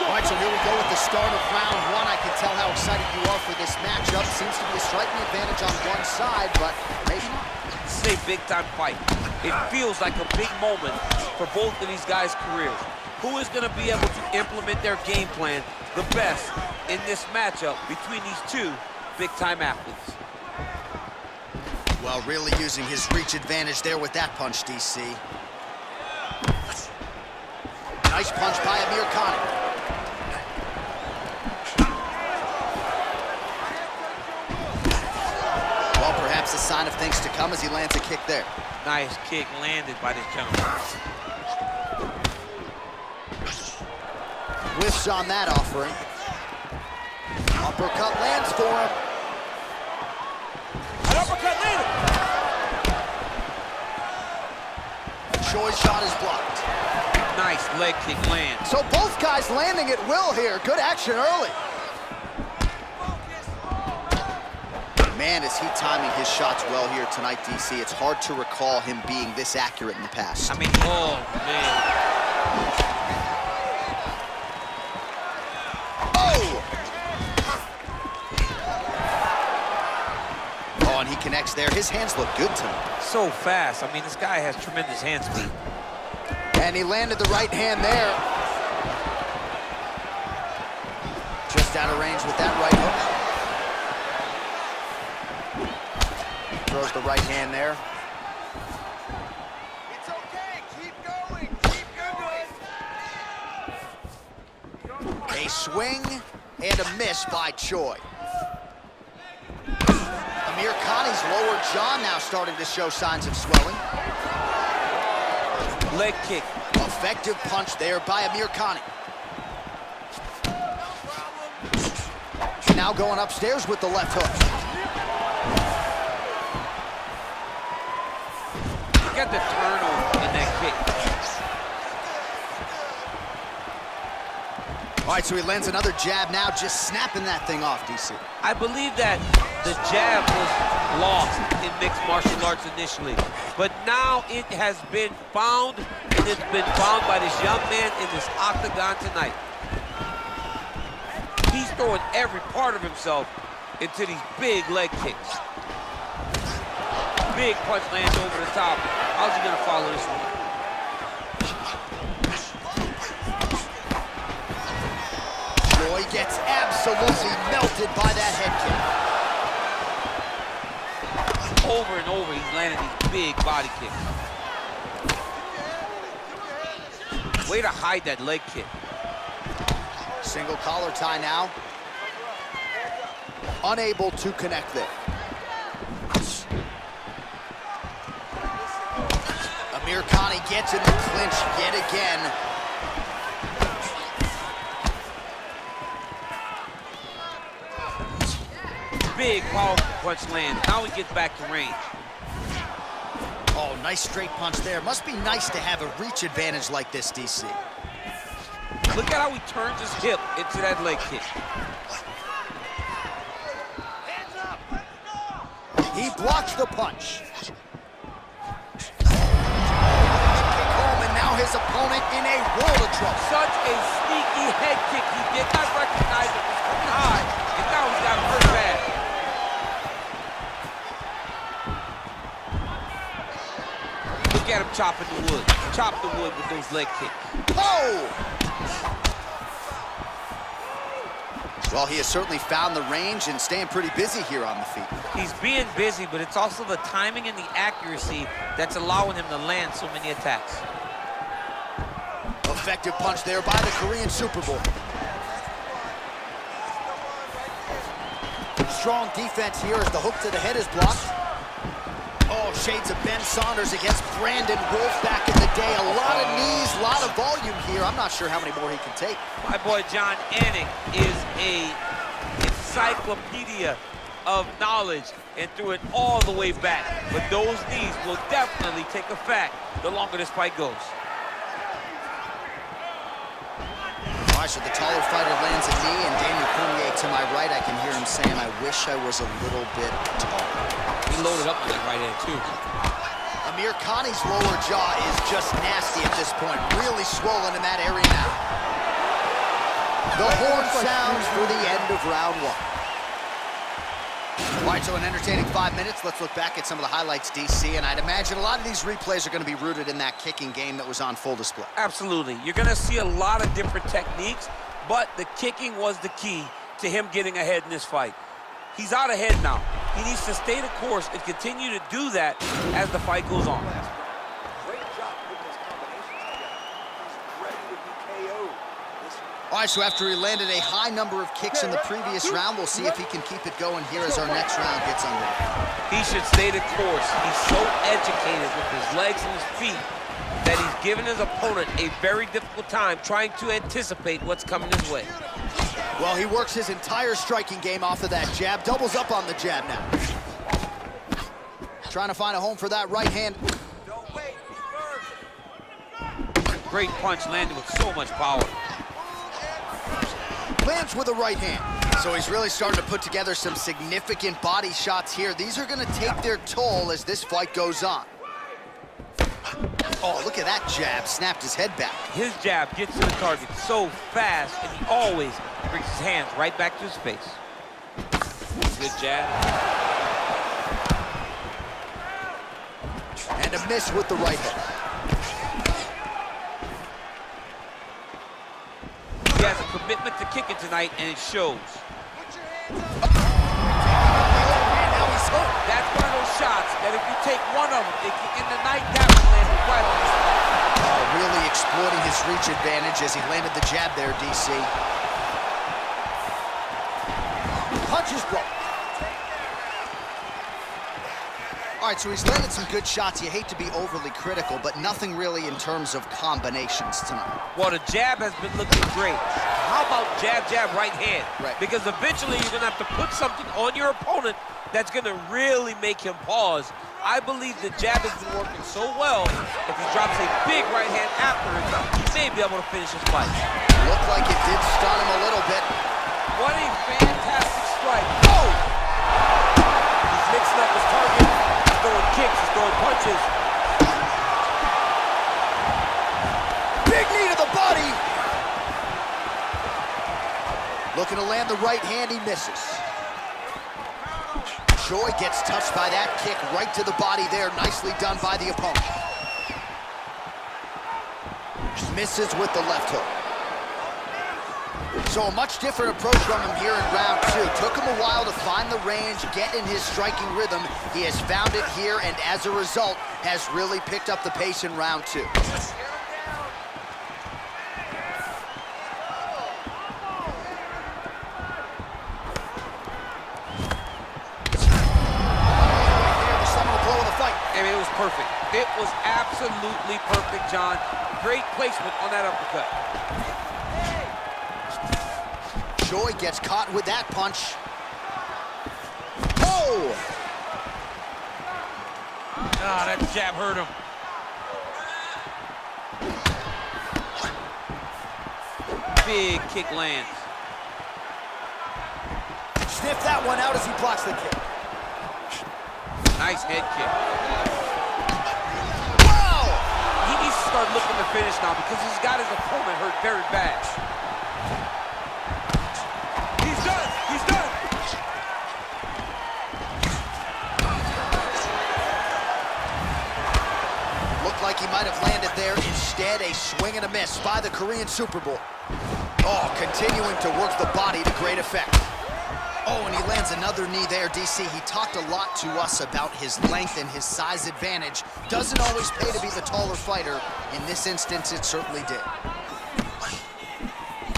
All right, so here we go with the start of round one. I can tell how excited you are for this matchup. Seems to be a striking advantage on one side, but maybe not. This is a big-time fight. It feels like a big moment for both of these guys' careers. Who is going to be able to implement their game plan the best in this matchup between these two big-time athletes? Well, really using his reach advantage there with that punch, DC. Nice punch by Amir Khan. Well, perhaps a sign of things to come as he lands a kick there. Nice kick landed by this gentleman. Whiffs on that offering. Uppercut lands for him. An uppercut landed. Choi's shot is blocked. Nice leg kick lands. So both guys landing at will here. Good action early. Man, is he timing his shots well here tonight, DC. It's hard to recall him being this accurate in the past. I mean, oh, man. Oh, and he connects there. His hands look good tonight. So fast. I mean, this guy has tremendous hand speed. And he landed the right hand there. Just out of range with that right hook. Throws the right hand there. It's okay, keep going, keep going. A swing and a miss by Choi. Amir Khan's lower jaw now starting to show signs of swelling. Leg kick. Effective punch there by Amir Khan. Now going upstairs with the left hook. Look at the turnover in that kick. All right, so he lands another jab now, just snapping that thing off, DC. I believe that the jab was lost in mixed martial arts initially, but now it has been found, and it's been found by this young man in this octagon tonight. He's throwing every part of himself into these big leg kicks. Big punch lands over the top. How's he gonna follow this one? Choi gets absolutely melted by that head kick. Over and over, he's landing these big body kicks. Way to hide that leg kick. Single collar tie now. Unable to connect there. Amir Khan gets in the clinch yet again. Big powerful punch lands. Now he gets back to range. Oh, nice straight punch there. Must be nice to have a reach advantage like this, DC. Look at how he turns his hip into that leg kick. He blocks the punch. Kick home, and now his opponent in a world of trouble. Such a sneaky head kick. He did not recognize it was coming high, and now he's got hurt bad. Look at him chopping the wood. Chop the wood with those leg kicks. Oh! Well, he has certainly found the range and staying pretty busy here on the feet. He's being busy, but it's also the timing and the accuracy that's allowing him to land so many attacks. Effective punch there by the Korean Superboy. Strong defense here as the hook to the head is blocked. Oh, shades of Ben Saunders against Brandon Wolf back in the day. A lot of knees, a lot of volume here. I'm not sure how many more he can take. My boy John Anik is a encyclopedia of knowledge and threw it all the way back. But those knees will definitely take effect the longer this fight goes. All right, so the taller fighter lands a knee, and Daniel Cormier to my right, I can hear him saying, I wish I was a little bit taller. He loaded up on that right hand, too. Amir Khani's lower jaw is just nasty at this point, really swollen in that area now. The horn sounds for the end of round one. All right, so an entertaining 5 minutes. Let's look back at some of the highlights, DC, and I'd imagine a lot of these replays are going to be rooted in that kicking game that was on full display. Absolutely. You're going to see a lot of different techniques, but the kicking was the key to him getting ahead in this fight. He's out ahead now. He needs to stay the course and continue to do that as the fight goes on. Great job putting those combinations together. He's ready to be KO'd. All right, so after he landed a high number of kicks in the previous round, we'll see if he can keep it going here as our next round gets underway. He should stay the course. He's so educated with his legs and his feet that he's given his opponent a very difficult time trying to anticipate what's coming his way. Well, he works his entire striking game off of that jab, doubles up on the jab now. Trying to find a home for that right hand. Don't wait, first. Great punch landed with so much power. Lands with a right hand. So he's really starting to put together some significant body shots here. These are going to take their toll as this fight goes on. Oh, look at that jab. Snapped his head back. His jab gets to the target so fast, and he always brings his hands right back to his face. Good jab. And a miss with the right hook. He has a commitment to kicking tonight, and it shows. Now he's hurt. That's one of those shots that if you take one of them, in the night, that would land right on his spot. Really exploiting his reach advantage as he landed the jab there, DC. Punches blocked. All right, so he's landed some good shots. You hate to be overly critical, but nothing really in terms of combinations tonight. Well, the jab has been looking great. How about jab, jab, right hand? Right. Because eventually you're going to have to put something on your opponent that's going to really make him pause. I believe the jab has been working so well, if he drops a big right hand afterwards, he may be able to finish his fight. Looked like it did stun him a little bit. What a fantastic strike. Oh! He's mixing up his target. He's throwing kicks, he's throwing punches. Big knee to the body. Looking to land the right hand, he misses. Choi gets touched by that kick right to the body there. Nicely done by the opponent. Misses with the left hook. So a much different approach from him here in round two. Took him a while to find the range, get in his striking rhythm. He has found it here, and as a result, has really picked up the pace in round two. Perfect. It was absolutely perfect, John. Great placement on that uppercut. Choi gets caught with that punch. Oh! Ah, that jab hurt him. Big kick lands. Sniff that one out as he blocks the kick. Nice head kick. Start looking to finish now because he's got his opponent hurt very bad. He's done! He's done! Looked like he might have landed there. Instead, a swing and a miss by the Korean Super Bowl. Oh, continuing to work the body to great effect. Oh, and he lands another knee there, DC. He talked a lot to us about his length and his size advantage. Doesn't always pay to be the taller fighter. In this instance, it certainly did.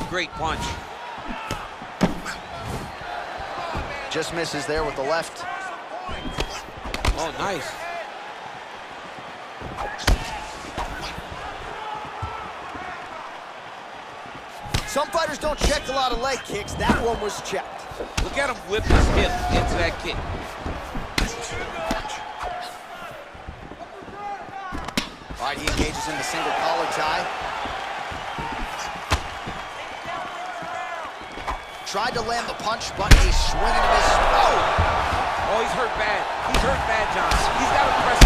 Great punch. Just misses there with the left. Oh, nice. Some fighters don't check a lot of leg kicks. That one was checked. Look at him whip his hip into that kick. All right, he engages in the single collar tie. Tried to land the punch, but a swing and a miss. Oh, he's hurt bad. He's hurt bad, John. He's got to press.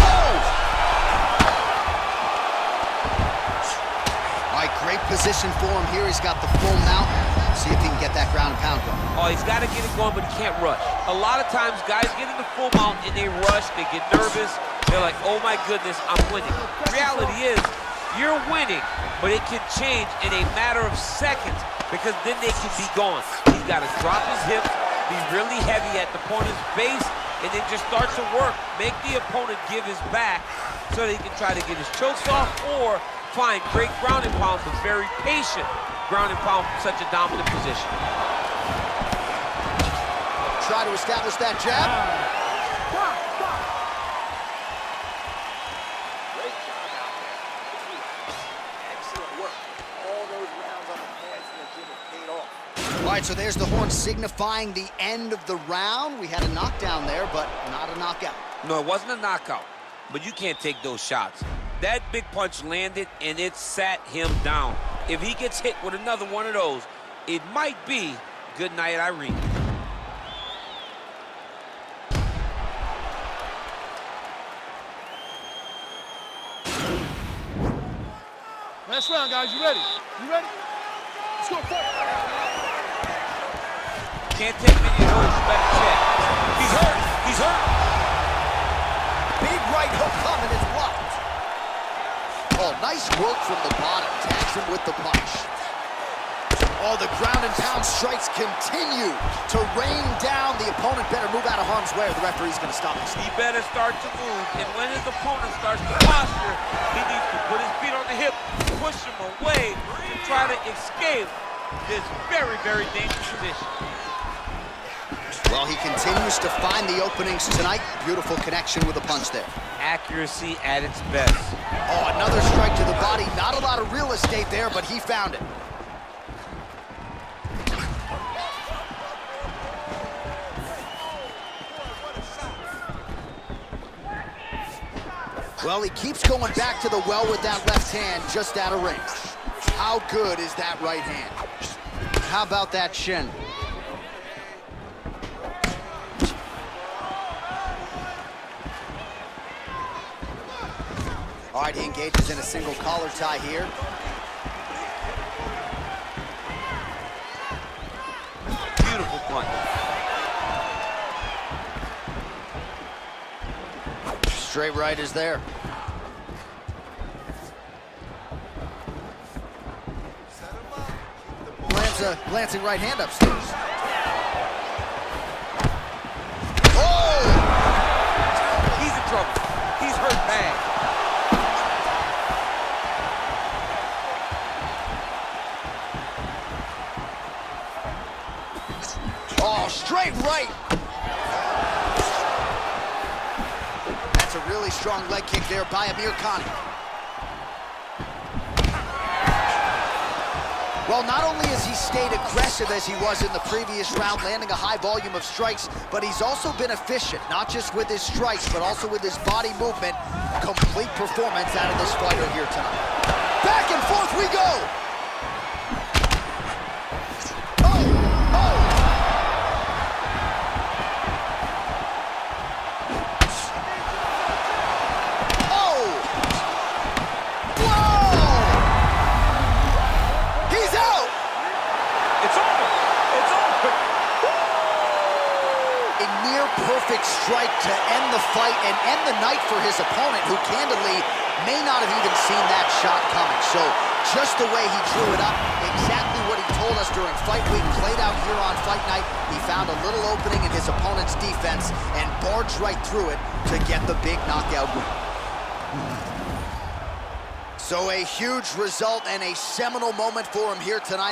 All right, great position for him here. He's got the full mount. See if he can get that ground and pound going. Oh, he's got to get it going, but he can't rush. A lot of times, guys get in the full mount and they rush. They get nervous. They're like, oh my goodness, I'm winning. Reality is, you're winning, but it can change in a matter of seconds because then they can be gone. He's got to drop his hips, be really heavy at the opponent's base, and then just start to work. Make the opponent give his back so that he can try to get his chokes off or find great ground and pound, but very patient ground and pound from such a dominant position. Try to establish that jab. Great job out there. Excellent work. All those rounds on the pads in the gym have paid off. All right, so there's the horn signifying the end of the round. We had a knockdown there, but not a knockout. No, it wasn't a knockout, but you can't take those shots. That big punch landed, and it sat him down. If he gets hit with another one of those, it might be good night, Irene. Last round, guys. You ready? You ready? Let's go. Can't take many of those. You better check. He's hurt. He's hurt. Big right hook coming is blocked. Oh, nice work from the bottom. Tags him with the punch. Oh, the ground and pound strikes continue to rain down. The opponent better move out of harm's way or the referee's going to stop this. He better start to move, and when his opponent starts to posture, he needs to put his feet on the hip, push him away, and try to escape this very, very dangerous position. Well, he continues to find the openings tonight. Beautiful connection with a punch there. Accuracy at its best. Oh, another strike to the body. Not a lot of real estate there, but he found it. Well, he keeps going back to the well with that left hand, just out of range. How good is that right hand? How about that shin? All right, he engages in a single collar tie here. Beautiful punch. Straight right is there. Lands a glancing right hand upstairs. Oh! He's in trouble. He's hurt bad. Oh, straight right. That's a really strong leg kick there by Amir Khan. Well, not only has he stayed aggressive as he was in the previous round, landing a high volume of strikes, but he's also been efficient, not just with his strikes, but also with his body movement. Complete performance out of this fighter here tonight. Back and forth we go! Perfect strike to end the fight and end the night for his opponent, who candidly may not have even seen that shot coming. So just the way he drew it up, exactly what he told us during fight week, played out here on fight night. He found a little opening in his opponent's defense and barged right through it to get the big knockout win. So a huge result and a seminal moment for him here tonight.